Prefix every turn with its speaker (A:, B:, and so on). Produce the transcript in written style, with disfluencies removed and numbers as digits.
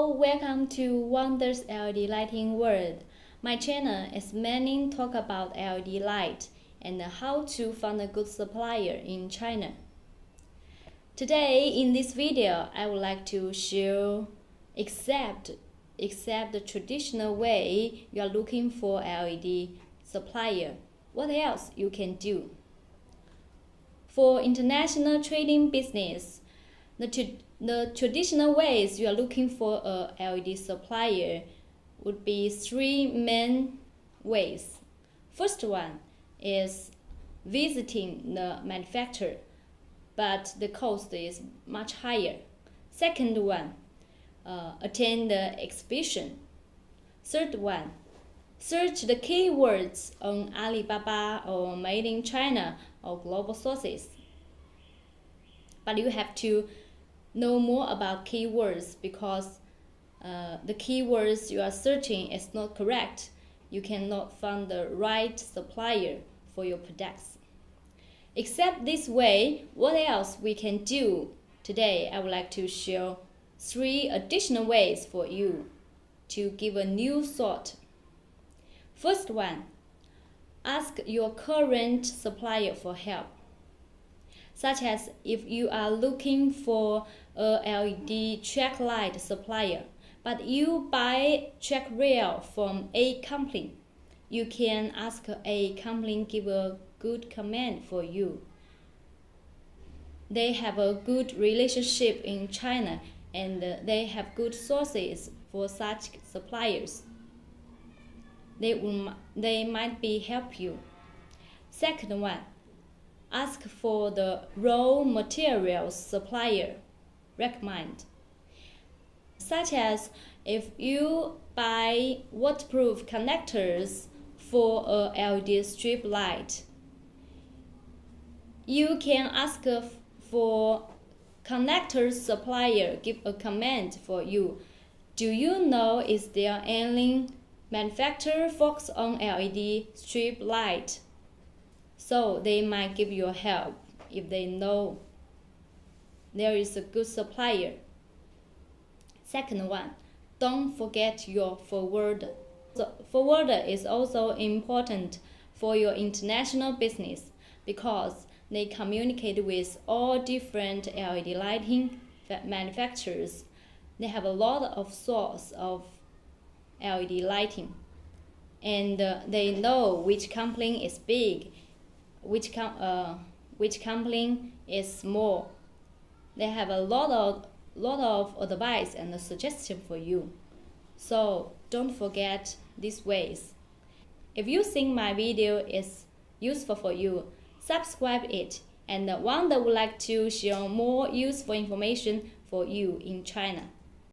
A: Hello, welcome to Wonders LED Lighting World. My channel is mainly talk about LED light and how to find a good supplier in China. Today in this video, I would like to show except the traditional way you are looking for LED supplier, what else you can do. For international trading business, the traditional ways you are looking for a LED supplier would be three main ways. First one is visiting the manufacturer, but the cost is much higher. Second one, attend the exhibition. Third one, search the keywords on Alibaba or Made in China or global sources. But you have to know more about keywords because the keywords you are searching is not correct. You cannot find the right supplier for your products. Except this way, what else we can do? Today, I would like to show three additional ways for you to give a new thought. First one, ask your current supplier for help. Such as if you are looking for a LED track light supplier, but you buy track rail from A company, you can ask A company give a good comment for you. They have a good relationship in China and they have good sources for such suppliers. They might be help you. Second one, ask for the raw materials supplier recommend. Such as if you buy waterproof connectors for a LED strip light, you can ask for connector supplier give a comment for you. Do you know is there any manufacturer focus on LED strip light? So they might give you help if they know there is a good supplier. Second one, don't forget your forwarder. So forwarder is also important for your international business because they communicate with all different LED lighting manufacturers. They have a lot of source of LED lighting, and they know which company is big, which company is small. They have a lot of advice and suggestion for you. So don't forget these ways. If you think my video is useful for you, subscribe it, and Wanda would like to share more useful information for you in China.